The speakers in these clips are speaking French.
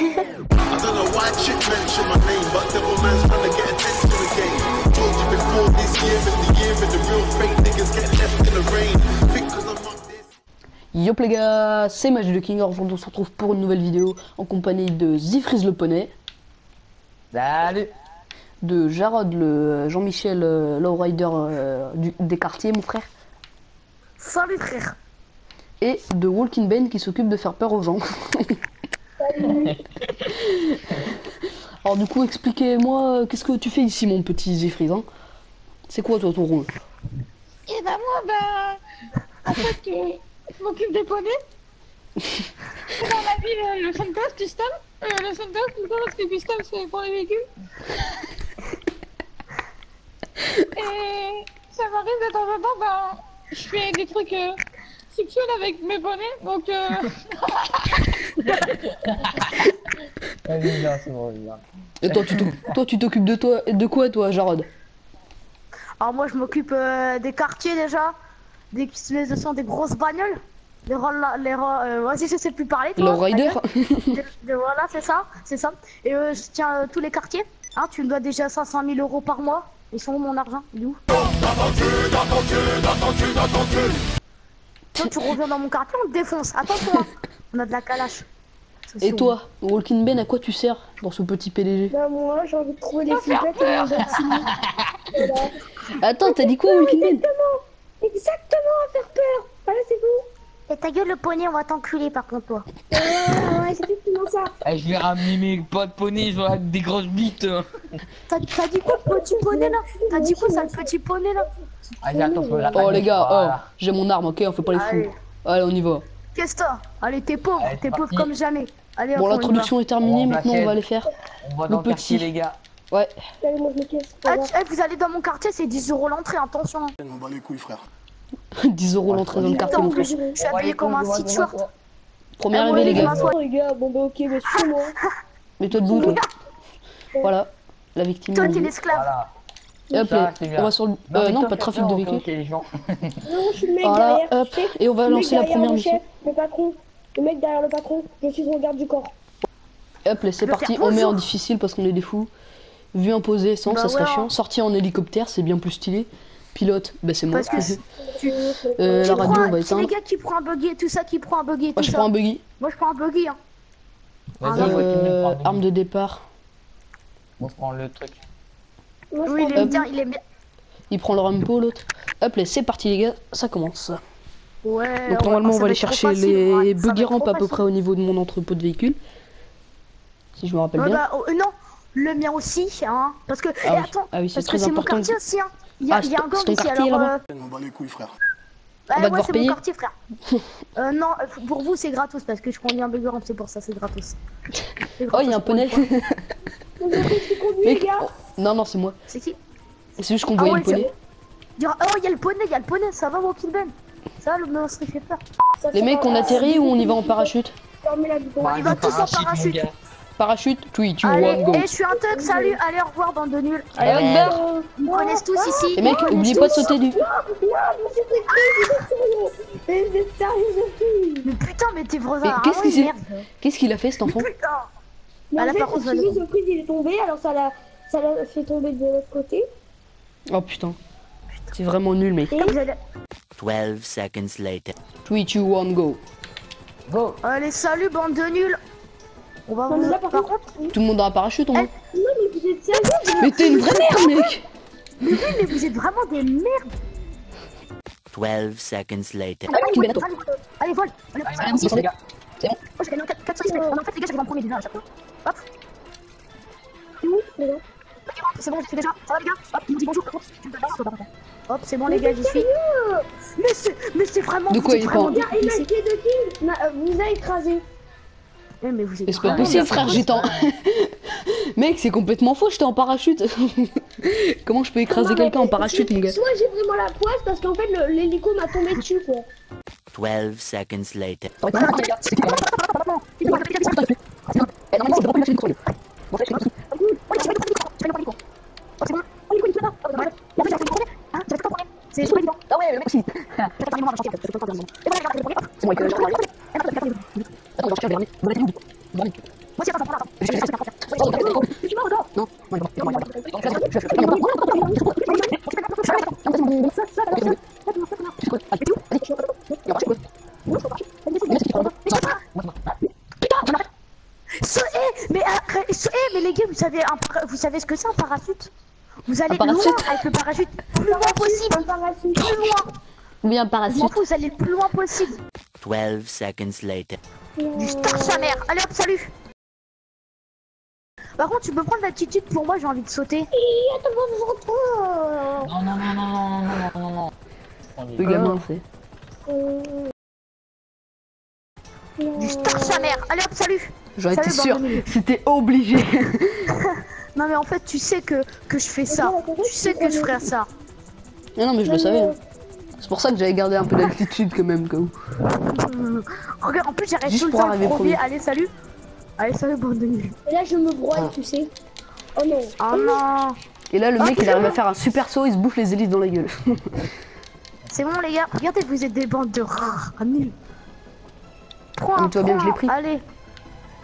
don't know why chick mentioned my name, but devil man's trying to get attention again. Told you before, this year is the year and the real fake niggas get left in the rain. Because I'm on this. Yop les gars, c'est Magic the King. Aujourd'hui on se retrouve pour une nouvelle vidéo en compagnie de Zifriz le poney. Salut. De Jarod le Jean-Michel Lowrider des quartiers mon frère. Salut frère. Et de Walking Ben qui s'occupe de faire peur aux gens. Alors du coup expliquez-moi qu'est-ce que tu fais ici mon petit Zifriz hein. C'est quoi toi ton rôle? Et bah moi en fait je m'occupe des poneys. Dans la ville le Santos custom. Le Santos pourquoi parce que custom c'est pour les véhicules. Et ça m'arrive de temps en temps je fais des trucs sexuels avec mes poneys donc Vas-y, c'est bon, Et toi tu t'occupes de quoi toi Jarod? Alors moi je m'occupe des quartiers déjà, des ce sont des grosses bagnoles, vas-y je sais plus parler toi. Lowrider. Voilà c'est ça. Et je tiens tous les quartiers. Hein, tu me dois déjà 500 000 € par mois. Ils sont où mon argent? Il est où? Toi tu reviens dans mon quartier, on te défonce. Attention, hein. On a de la calache. Et toi, Walking Ben, à quoi tu sers dans ce petit PDG? Bah moi j'ai envie de trouver les flipettes et les voilà. Attends, t'as dit quoi Walking Ben? Exactement à faire peur. Voilà c'est bon. Et ta gueule le poney, on va t'enculer par contre toi. Ouais c'est exactement ça. Eh, je vais ramener mes potes poney, je vais avoir des grosses bites. T'as dit quoi le petit poney là? T'as dit quoi ça le petit poney là? Allez, attends, je vais Oh les gars, voilà. oh, j'ai mon arme, ok, on fait pas les Allez. fous. Allez, on y va. Qu'est-ce que t'as? Allez t'es pauvre, Allez, t'es c'est pauvre parti. comme jamais. Allez Bon, on y va. l'introduction est terminée, On maintenant on va achète. aller faire On va le dans le quartier, petit. les gars. Ouais. Allez moi je me casse. Ah, vous allez dans mon quartier, c'est 10 € l'entrée, attention. Hein. On bat les couilles, frère. 10 € l'entrée dans le quartier, mon frère. Je suis habillé comme un sweatshirt. Première Ah, arrivée, les ouais, gars. ouais. Les gars bon bah ok mais suis-moi. Mets-toi debout, toi. Voilà, la victime. Toi on t'es dit. l'esclave. Voilà. Et hop, Ça, c'est bien. on va sur le. mais Non, toi, pas de fais trafic peur, de on fait véhicules. ok, les gens. Non je suis le mec Voilà, derrière. hop, chef. et on va Le mec lancer la derrière première le mission. chef, le patron. Le mec derrière le patron. Je suis son garde du corps. Et hop, là, c'est Le parti, faire on met en bonjour. difficile parce qu'on est des fous. Vue imposée, sans, Bah ça serait ouais, chiant. hein. Sortie en hélicoptère, c'est bien plus stylé. Pilote, bah c'est moi. Parce que tu La radio, on va c'est les éteindre. gars qui prend un buggy et tout ça, qui prend un buggy et Moi, tout je ça. prends un buggy. Moi je prends un buggy hein. Vas-y, on va continuer, prends Arme de départ. On prend le truc. Moi je Oui il prends aime bien, il aime bien. Il prend le Rambo, l'autre. Hop, là, c'est parti, les gars, ça commence. Ouais. Donc, normalement, on va aller chercher les buggy buggy rampes à peu près au niveau de mon entrepôt de véhicules. Si je me rappelle bien. Bah, non, le mien aussi hein. Parce que, Ah oui. attends, Ah oui, c'est parce que très c'est mon important. quartier aussi hein. Il y Ah, a un c'est gang ton ici quartier, alors. là-bas On bat les couilles, frère. On va Ouais, devoir c'est payer. mon quartier, frère. Non, pour vous, c'est gratos parce que je conduis un buggy ramp, c'est pour ça, c'est gratos. Oh, il y a un poney. On va qui conduit les Mec, gars. oh, non, non, c'est moi. C'est qui? C'est juste qu'on Ah voyait ouais, le poney. Oh, il y a le poney, ça va, Walking Ben. Ça, le monstre, il fait peur. Ça Les fait mecs, on atterrit ou on y va en parachute? Fermez la bidon. Il va tous en parachute. mon gars. Parachute, 3, 2, 1, Allez, go. et je suis un thug, salut, allez, au revoir, bande de nuls. Allez, Akbar. Ils me connaissent tous ici. Les mecs, Ils me oubliez connaissent pas de tous. sauter du. Non, monsieur Président, vous êtes sérieux. Mais putain, mais t'es vrai, Mais qu'est-ce qu'il a fait cet enfant? Putain. Mais Ah, en là, fait, par contre, le surprise il est tombé, alors ça l'a fait tomber de l'autre côté. Oh putain. C'est vraiment nul, mec. Et Vous allez- 12 seconds later. 3, 2, 1, go. Go. Allez, salut, bande de nuls. On va non, mais vous... là par contre, Tout le monde a un parachute, au moins. non mais vous êtes sérieux. Mais t'es une vraie merde, mec. Mais oui, mais vous êtes vraiment des merdes. 12 seconds later. Walking Ben, à toi. Allez, vol. Allez, Allez, les gars. C'est bon. Oh, j'ai gagné 4 sur 10, mais en fait, les gars, j'arrive en premier déjà à chaque fois. Hop. C'est où les gars? C'est bon, je suis déjà. Ça va, les gars? Hop, il nous dit bonjour. Hop, tu me donnes pas, par contre. Hop, c'est bon, les gars, j'y suis. Mais c'est vraiment. De quoi vous êtes il vraiment parle? des- Et Magic the King vous a écrasé. Mais vous êtes Mais c'est pas vraiment possible, des- frère, j'étais en. Mec, c'est complètement faux, j'étais en parachute. Comment je peux écraser quelqu'un en parachute, mon gars? Soit j'ai vraiment la poisse parce qu'en fait l'hélico m'a tombé dessus quoi. 12 seconds later. C'est super évident. Ah ouais, le mec aussi. C'est moi, C'est moi qui. Attends, on va chercher le dernier. On va mettre où? Moi, c'est pas ça. Tu m'as encore. Non, mais les gars, vous savez ce que c'est un parachute? Vous allez Un loin parachute avec le parachute, plus loin possible, plus loin. Oui, un Je m'en parachute. fous, vous allez le plus loin possible. 12 seconds later. Du star sa mère. Allez hop, salut. Par contre, tu peux prendre l'attitude pour moi, j'ai envie de sauter. Non, non, non, non, non, non, non, non, non. Le gamin, c'est. Du star sa mère. Allez hop, salut. J'en étais Salut, sûr, bordel. c'était obligé. Non mais en fait, tu sais que je fais ça. Tu sais que je ferais ça. Non, mais je le savais. Hein. C'est pour ça que j'avais gardé un peu d'altitude quand même, quoi. Regarde, en plus j'arrête Juste tout le pour temps arriver le premier. premier. Allez, salut. Allez, salut, bande de nuls. Et là, je me broie, tu sais. Oh non. Oh non. Et là, le mec, Ok, il arrive c'est à faire un super saut, il se bouffe les hélices dans la gueule. C'est bon les gars, regardez, vous êtes des bandes de rares, nuls. Mais toi, bien que je l'ai pris. Allez.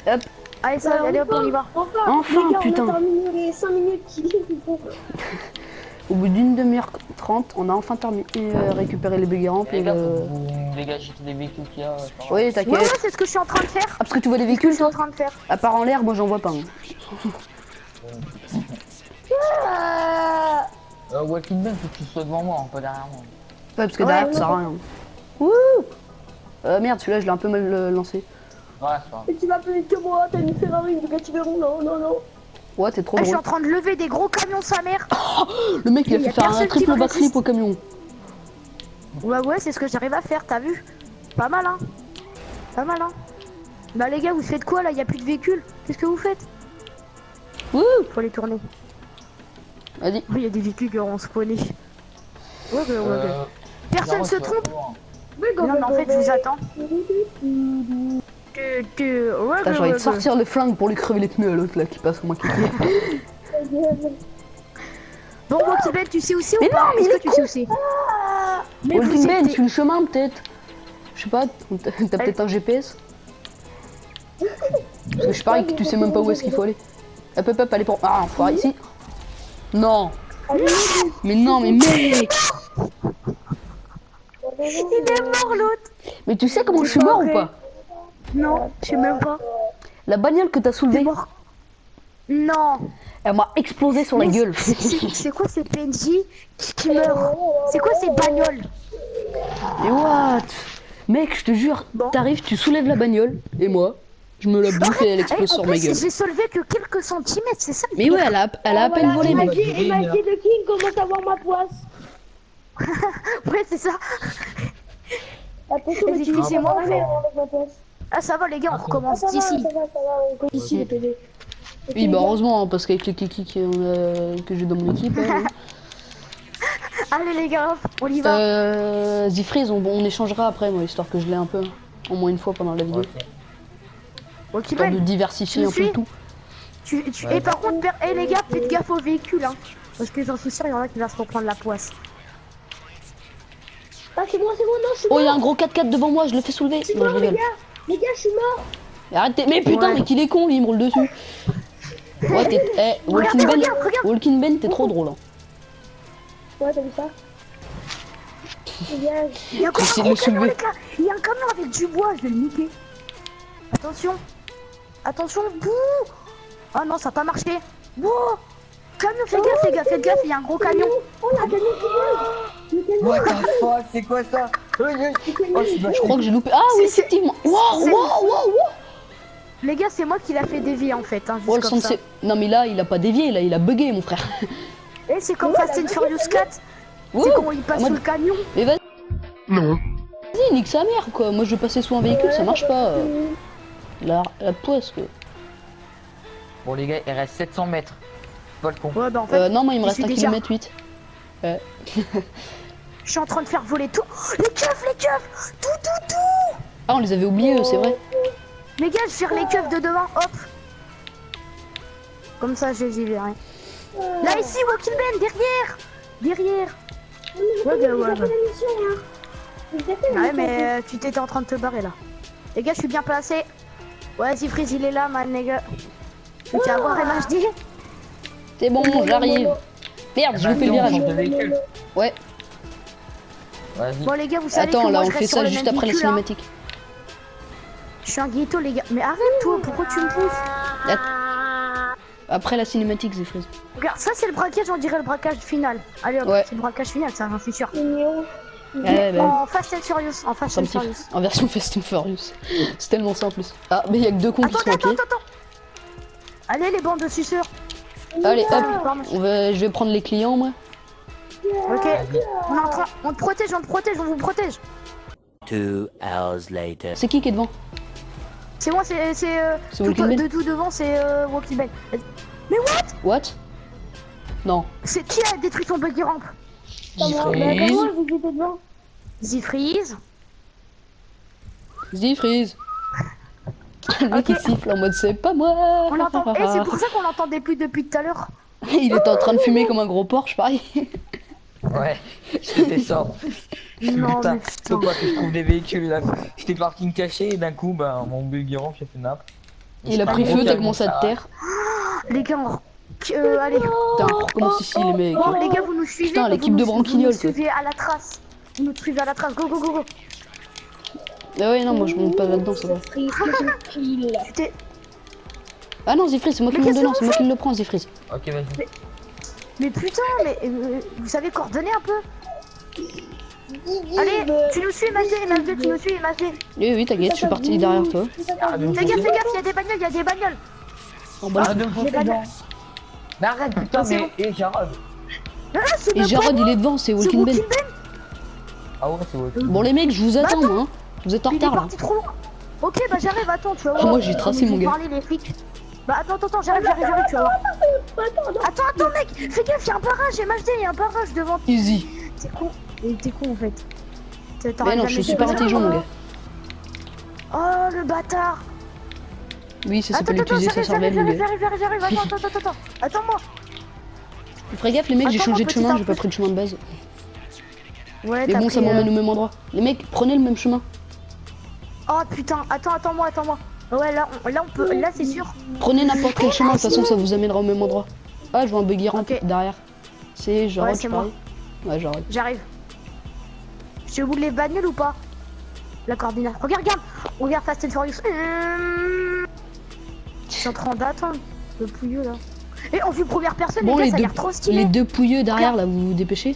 Hop. Allez, ça, allez hop, on y va. Enfin, les gars, putain. on a terminé les 5 minutes qui Au bout d'une demi-heure 30, on a enfin terminé, récupéré les buggy ramps Les et gars, le... faut vous dégager tous les véhicules qu'il y a. Oui, Ouais, t'inquiète. c'est ce que je suis en train de faire. Ah, parce que tu vois des Je véhicules, suis en toi? train de faire. À part en l'air, moi j'en vois pas. Hein. Walking Man, faut que tu sois devant moi, pas derrière moi. Ouais, parce que Ouais, derrière, ouais, ça sert à rien. Wouh. Merde, celui-là, je l'ai un peu mal lancé. Ouais, c'est pas grave. Et tu vas plus vite que moi, t'as une Ferrari, le gars, tu verras. Non, non, non. Ouais, t'es trop Je suis drôle. en train de lever des gros camions sa mère. Le mec, il a y fait a faire un personne qui triple me backflip résiste. au camion. Ouais, c'est ce que j'arrive à faire, t'as vu? Pas mal, hein. Pas mal, hein. Bah les gars, vous faites quoi là? Y a plus de véhicules. Qu'est-ce que vous faites? Wouh. Faut les tourner. Vas-y. Oui, y a des véhicules qui auront spawné. Ouais. Personne se trompe. Non, mais en fait, je vous attends. Putain, j'ai envie de sortir le flingue pour lui crever les pneus à l'autre là qui passe au moins qu'il Bon, Walking tu sais où c'est ou Mais pas? non, mais Est-ce il que est tu sais où c'est? Mais vous Walking Ben, étiez- tu le chemin peut-être? Je sais pas, t'as peut-être un GPS? Parce que je parie que tu sais même pas où est-ce qu'il faut aller. Hop, allez pour... Ah, faut ici. Non. Mais non, mais mec. Il est mort l'autre. Mais tu sais comment je suis mort ou pas? Non, je sais même pas. La bagnole que t'as T'es soulevée, mort. Non. elle m'a explosé sur la Mais gueule. C'est quoi ces PNJ qui meurent? C'est quoi ces bagnoles? Mais what? Mec, je te jure, Bon. t'arrives, tu soulèves la bagnole, et moi, je me la bouffe et elle explose En sur ma plus, gueule. j'ai soulevé que quelques centimètres, c'est ça? Mais ouais, elle a à peine volé, mec. Imagine de King commence à voir ma poisse. Ouais, c'est ça. Attention, Vas-y, mais tu laissez-moi vas faire. avec ma poisse. Ah, ça va, les gars, on recommence Ça va, d'ici. ça va, on commence ici, les PD. Oui, bah heureusement, hein, parce qu'avec les kikis que j'ai dans mon équipe... Allez, les gars, on y va. Zifreeze, on échangera après, moi, histoire que je l'ai un peu, au moins une fois pendant la vidéo. Ok, Histoire de Ben, diversifier tu un peu suis le tout. Et par contre, les gars, faites gaffe aux véhicules, hein. Parce que j'en suis sûr, il y en a qui va se reprendre la poisse. Ah, c'est bon, non, je suis Oh, mort. il y a un gros 4x4 devant moi, je le fais soulever. C'est Non, mort, je les rigole. gars. Les gars, je suis mort. Mais arrêtez, mais putain, Ouais. mais qu'il est con, lui, il me roule dessus. Ouais, Walking Ben, Walking Ben, t'es trop drôle. Hein. Ouais, t'as vu ça? Les gars, Il y a encore Essayez un de le gros camion, soulever. les gars. Il y a un camion avec du bois, je vais le niquer. Attention. Attention, bouh. Ah non, ça n'a pas marché. Bouh. Camion, fais gaffe, il y a un gros camion. oh, la camion qui vient. Le camion. What the fuck, c'est quoi ça? Oh, Je crois que j'ai loupé. Ah oui, C'est- effectivement. Wow. Les gars, c'est moi qui l'a fait dévier en fait, hein, juste Oh, le comme ça. sensei. Non, mais là, il a pas dévié, là, il a bugué, mon frère. Et c'est comme Fast and Furious 4. Ouh, C'est quand il passe moi, sous le camion. Mais vas-y, Non. nique sa mère, quoi. Moi, je veux passer sous un véhicule, ça marche pas. La poisse, quoi. Bon, les gars, il reste 700 mètres. Pas le con. Ouais, bah en fait, Non, moi, il me j'y reste suis 1 déjà. km 8. je suis en train de faire voler tout. Oh, les keufs, tout. Ah, on les avait oubliés, eux, c'est vrai. Les gars, je tire les keufs de devant, hop. Comme ça, je les y verrai. Là, ici, Walking Ben, derrière. Ouais, J'ai fait la mission, hein. J'ai fait la Ouais, mission. mais tu t'étais en train de te barrer là. Les gars, je suis bien placé. Ouais, si Freeze il est là, man, les gars. Tu veux avoir MHD? C'est bon, j'arrive. Merde, j'ai loupé le virage. De véhicule. Ouais. Vas-y. Bon, les gars, vous savez Attends, que là, moi, on je fait reste sur ça le juste même après la véhicule, hein. cinématique. Je suis un ghetto, les gars. Mais arrête, toi, pourquoi tu me pousses? Après la cinématique, Zephyr. Regarde, ça, c'est le braquage, on dirait le braquage final. Allez, hop, Ouais. c'est le braquage final, ça, j'en suis sûr. Ouais, bah, En Fast and Furious, en Fast and simple. Furious. En version Fast and Furious. C'est tellement ça en plus. Ah, mais il y a que deux cons qui sont à pied. Attends. Allez, les bandes de suceurs. Allez, hop. Pardon. Je vais prendre les clients, moi. Ok, on est en train, on te protège, on vous protège. 2 hours later. C'est qui est devant? C'est moi, c'est tout, Walking Ben. de tout devant, c'est Walking Ben. Mais what? What? Non. C'est qui a détruit ton buggy ramp? Zifreeze. Zifreeze. Le mec il siffle en mode c'est pas moi. On l'entend. Et c'est pour ça qu'on l'entendait plus depuis tout à l'heure. Il était en train de fumer comme un gros Porsche, pareil. Ouais, c'était ça. Non, Putain, mais c'est putain. quoi que je trouve des véhicules là. J'étais parking caché et d'un coup, bah, mon buggy ramp, j'ai fait nappe. Il a pris feu, t'as commencé à te taire. Les gars, allez. Putain, on recommence ici les mecs. Bon, les gars, vous nous suivez. Putain, vous l'équipe nous- de branquignoles, Vous nous suivez à la trace. Vous nous suivez à la trace. Go, go, go, go. Ah ouais, non, moi je monte pas là-dedans, ça va. T'es- Ah non, Zifris, c'est moi qui Mais monte qu'est-ce dedans, que c'est moi qui le prends, Zifris. Ok, vas-y. Mais putain, mais vous savez coordonner un peu? Allez, tu nous suis, MHD, tu nous suis, MHD. Oui, oui, t'inquiète, je suis parti derrière toi. Arrête de me Fais gaffe, pousser. il y a des bagnoles, il y a des bagnoles. En bas. Arrête de me pousser dedans. Mais arrête, putain, C'est mais. bon. Et Jarod. Ah, c'est Et même Jarod, pas il est devant, c'est c'est Walking Ben. Walking Ben. Ah ouais, c'est Walking. Bon, les mecs, je vous attends, moi. Hein. Vous êtes en Il est retard là. parti trop loin. Ok, bah j'arrive, attends, tu vas Ah, voir. moi, j'ai tracé, Ils mon vont gars. parler, les flics. Bah attends, j'arrive, tu vas voir. Attends, mec, fais gaffe, il y a un barrage, MHD, il y a un barrage devant. Easy. T'es con, t'es con en fait. Mais non, je suis super intelligent, mon gars. Oh, le bâtard. Oui, ça s'appelle Attends, utiliser sa cervelle, mon gars. j'arrive, attends. Attends-moi. Fais gaffe, les mecs, j'ai Attends, changé de petit chemin, un j'ai pas peu. pris le chemin de base. Ouais, Mais t'as bon, ça pris, m'emmène au même endroit. Les mecs, prenez le même chemin. Oh putain, attends-moi. Ouais, là on peut, là c'est sûr. Prenez n'importe quel chemin, de toute façon, ça vous amènera au même endroit. Ah, je vois un buggy ramp Ok. derrière. C'est Jarod, Ouais, c'est je parie. Ouais, Jarod. J'arrive. Je suis au bout de les bagnoles ou pas? La coordinate. Regarde Fast and Furious. Je suis en train d'attendre le pouilleux là. Et en vue première personne, Bon, les les gars, ça a deux, l'air trop stylé. les deux pouilleux derrière, là, vous vous dépêchez.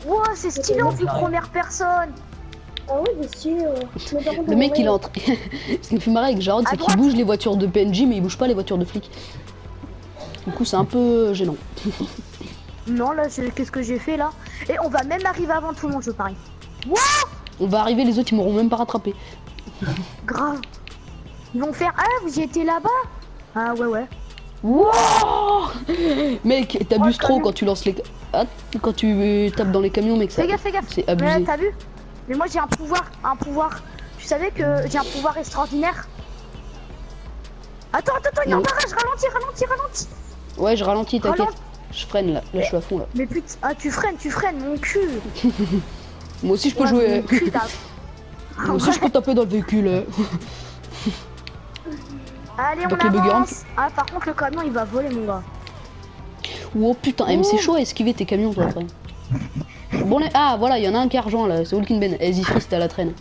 Wow, c'est stylé en vue première personne. Le mec, il entre. Ce qui me fait marrer avec Jarod, À c'est qu'il droite. bouge les voitures de PNJ, mais il bouge pas les voitures de flics. Du coup, c'est un peu gênant. Non, là, qu'est-ce que j'ai fait là? Et on va même arriver avant tout le monde, je parie. On va arriver, les autres, ils m'auront même pas rattrapé. Grave. Ils vont faire. Ah, vous y étiez là-bas? Ah, ouais. Wow mec, t'abuses trop quand tu lances les... Ah, quand tu tapes dans les camions, mec, ça... Fais gaffe. C'est Ouais, abusé. t'as vu? Mais moi j'ai un pouvoir. Tu savais que j'ai un pouvoir extraordinaire? Attends, il y a un Non. barrage, ralentis. Ouais, je ralentis, t'inquiète. Ralentis. Je freine, là. Là, je suis à fond, là. Mais putain, tu freines, mon cul. Moi aussi, je peux Ouais, jouer. mon cul, t'as- Moi aussi, je peux taper dans le véhicule. Allez, Donc, on le buggy ramp. avance. Ah, par contre, le camion il va voler, mon gars. Oh putain, mais c'est chaud à esquiver tes camions, toi, après. Bon, les... Ah, voilà, il y en a un qui a rejoint, là. C'est Walking Ben. Vas-y, Free, t'es à la traîne.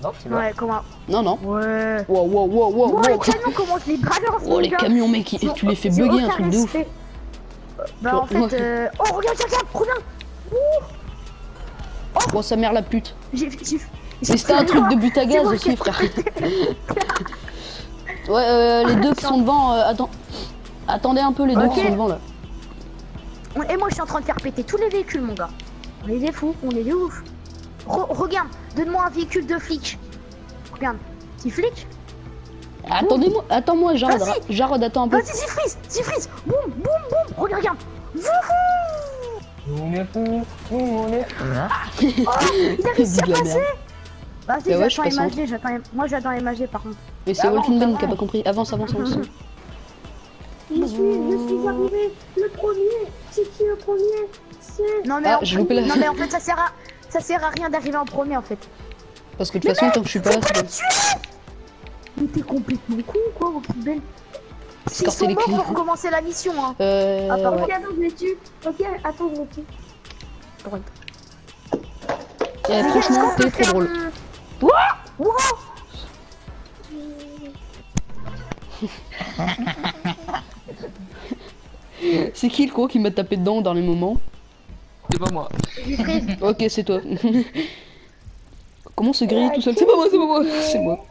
Non, c'est vrai. Ouais, comment? Non, non. Ouais. Wow. Les camions, comment je les balance, Oh, mon les gars. camions, mec, Ils ont- tu les fais ils ont bugger, un aucun truc de ouf. respect. Bah, en Ouais. fait, oh, regarde, reviens. Oh, sa mère, la pute. J'ai Mais c'était un truc de but à C'est gaz moi aussi, qui- frère. Ouais, les deux qui sont devant, attendez un peu, les deux Ok. qui sont devant, là. Et moi je suis en train de faire péter tous les véhicules, mon gars. On est des fous, on est des ouf. Regarde, donne-moi un véhicule de flic. Regarde, petit flic. Attendez-moi, attends-moi, Jarod. Vas-y. Jarod, attends un peu. Vas-y, Zifris. Boum. Regarde. Wouhou. On est fous, on est. Il a réussi à De la passer. merde. Vas-y, Bah ouais, je j'attends passe MHD, moi j'attends MHD par contre. Mais c'est Avance, Walking Ben qui a avance. pas compris. Avance. Je suis arrivé le premier. C'est qui le premier? C'est... Non mais, Ah, j'ai loupé la... non mais en fait ça sert à rien d'arriver en premier en fait. Parce que de toute façon, tant que je suis pas là, c'est pas... Mais t'es complètement con ou quoi, Walking Ben? S'ils Escorter sont les morts clients. pour recommencer la mission, hein. Ouais. Ok, attends, je les tue. Ok, attends, je les tue. Et franchement, t'es trop drôle. Wow. C'est qui le gros qui m'a tapé dedans au dernier moment? C'est pas moi. Ok, c'est toi. Comment se grille tout seul? C'est pas moi, c'est pas moi, c'est moi.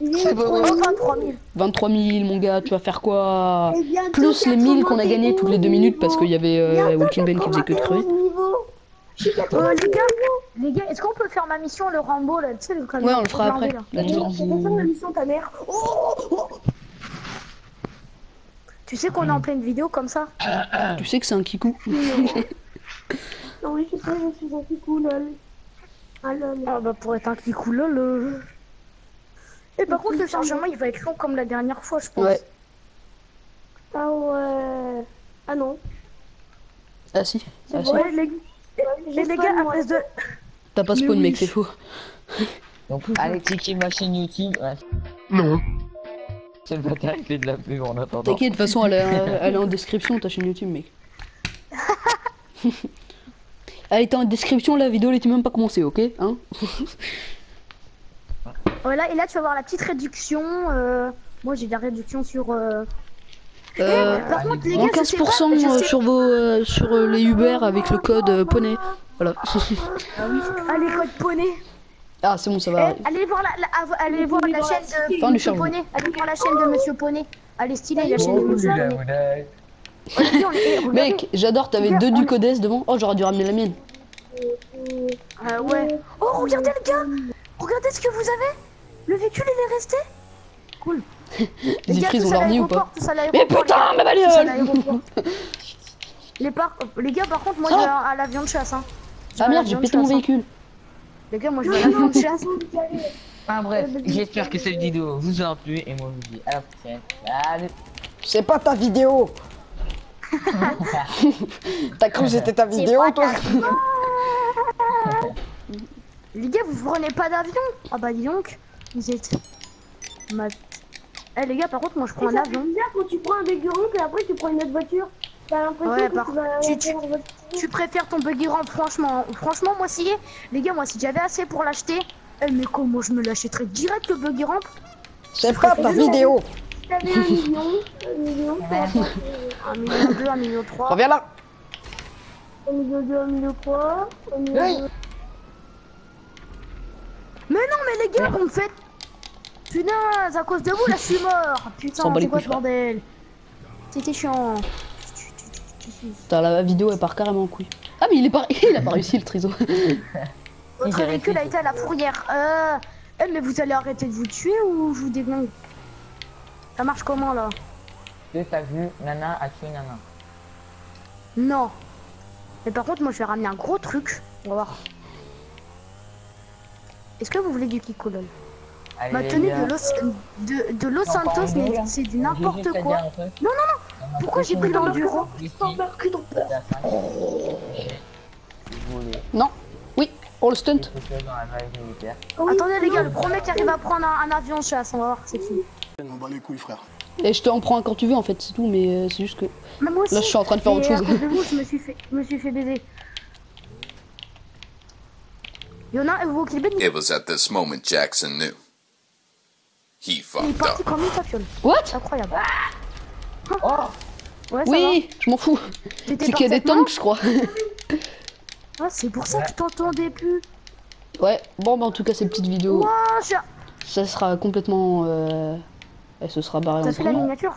C'est pas Oh, moi. 23 000. 23 000, mon gars, tu vas faire quoi? Et bientôt, Plus les 1000 qu'on a 91 gagné toutes les 2 minutes parce qu'il y avait Bientôt Walking Ben qui faisait que de crever. 91 niveaux. Je suis 91 Les gars, est-ce qu'on peut faire ma mission, le Rambo, là, tu sais, le camion Ouais, on le fera blindé, après. là. Là-dessus. C'est pas ça la mission, ta mère. Oh, Tu sais qu'on est en pleine vidéo comme ça? Tu sais que c'est un kikou. non, oui, je sais, je suis un kikou, lol. Ah, lol. Ah bah pour être un kikou, lol. Et par contre, le chargement, il va être long comme la dernière fois, je pense. Ouais. Ah ouais. Ah non. Ah si. Ah, si. Ouais, les gars, à place de... T'as pas spawn, Mais mec, oui. c'est faux. Donc, allez checker ma chaîne YouTube. Ouais. Non. C'est le bâtard qui fait de la pub en attendant. T'inquiète, de toute façon, elle est en description, ta chaîne YouTube, mec. Elle était en description, la vidéo, elle était même pas commencée, ok, hein? Voilà, et là, tu vas voir la petite réduction. Moi, j'ai de la réduction sur... Par contre, les Moins gars, je sais pas, 15% je sais- sur vos sur les Uber avec le code poney. Voilà. Allez, code poney. Ah, c'est bon, ça Eh, va. allez voir allez voir la chaîne de Fin du Monsieur chargement. Poney. Allez voir la chaîne de Monsieur Poney. Allez, stylé, la chaîne de Oh, Monsieur là, Poney. voilà. Regardez, regardez. Mec, j'adore, t'avais Regarde, deux on du est- codes devant. Oh, j'aurais dû ramener la mienne. Ouais. Oh, regardez les gars. Regardez ce que vous avez. Le véhicule, il est resté. Cool. Les gars, frises tous ont à leur vie ou l'aéroport, pas? tous à Mais l'aéroport, putain, les ma gars, tous à bagnole! l'aéroport. Les gars, par contre, moi, je vais à l'avion de chasse. Hein. Je vais Ah à merde, j'ai l'avion de pété mon chasse, hein. véhicule. Les gars, moi, je vais à l'avion de chasse. Enfin bref, j'espère que cette vidéo vous aura plu et moi je vous dis à la prochaine. Salut. C'est pas ta vidéo. T'as cru que c'était ta vidéo, toi? Les gars, vous prenez pas d'avion? Ah bah dis donc, vous êtes... Eh les gars, par contre, moi je prends un avion. bizarre quand tu prends un buggy et après tu prends une autre voiture. T'as l'impression Ouais, que par- tu vas tu- faire votre- Tu préfères ton buggy ramp, franchement. Franchement, moi si... Les gars, moi si j'avais assez pour l'acheter... Eh mais comment je me l'achèterais direct le buggy ramp? C'est pas ta vidéo. T'avais 1 million, 1 million, tu vas passer 1 million 2, 1 million 3. Reviens là. 1 million 2, 1 million 3, 1 million Oui. 2. Mais non, mais les gars, vous me faites... Punaise, à cause de vous, là, je suis mort. Putain, S'en bat les c'est quoi couilles, ce bordel? C'était chiant. Putain, la vidéo elle part carrément en couille. Ah, mais il a pas réussi le triso. Votre j'ai véhicule a réfléchi. été à la fourrière. Mais vous allez arrêter de vous tuer ou je vous déglingue? Ça marche comment, là? T'as vu, Nana a tué Nana. Non. Mais par contre, moi, je vais ramener un gros truc. On va voir. Est-ce que vous voulez du Kiko, lol? Allez, Ma les tenue gars. de Los Santos, c'est du n'importe J'ai juste à quoi. dire un truc. Non, Pourquoi j'ai pris l'enduro? Ici, T'embarques dans peur. la fin. Vous voulez Non. Oui, pour le stunt. des photos dans la valise militaire. Attendez, les gars, le premier qui arrive à prendre un avion de chasse, on va voir, c'est fini. On bat les couilles, frère. Et je t'en prends un quand tu veux en fait, c'est tout, mais c'est juste que. Mais moi aussi. Là, je suis en train de faire autre Et chose. à cause de vous, je me suis fait baiser. Y'en a, vous qui le bête, It was at this moment Jackson knew. He il est fucked parti up. comme une tapiole. What? C'est incroyable. Oh Ouais, ça Oui, je m'en fous. va. T'étais C'est qu'il y a des parti avec tanks, je crois. moi. Ah, c'est pour ça que je t'entendais plus. Ouais, bon, bah en tout cas, cette petite vidéo, Moi, ça sera complètement. Elle se sera barrée t'as en fait la couille. miniature?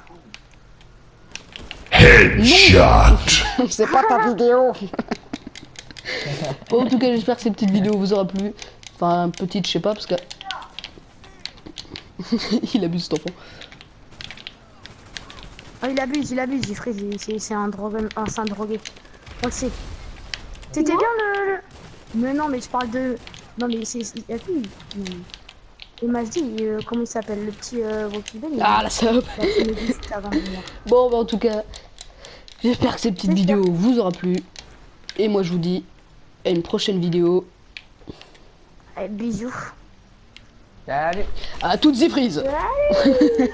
C'est pas ta vidéo. Bon, en tout cas, j'espère que cette petite vidéo vous aura plu. Enfin, petite, je sais pas, parce que. Il abuse cet enfant. Ah, il abuse, il freeze, c'est un drogué. Ah, c'est un drogué. On le sait. C'était bien le... Mais non, mais je parle de... Non, mais c'est... Il m'a dit, comment il s'appelle, le petit Rocky Ben. Ah, la salope. Il m'a dit juste avant de venir. Bon, bah en tout cas, j'espère que cette petite vidéo vous aura plu. Et moi, je vous dis à une prochaine vidéo. Allez, bisous. Salut. À toutes y prises. Allez.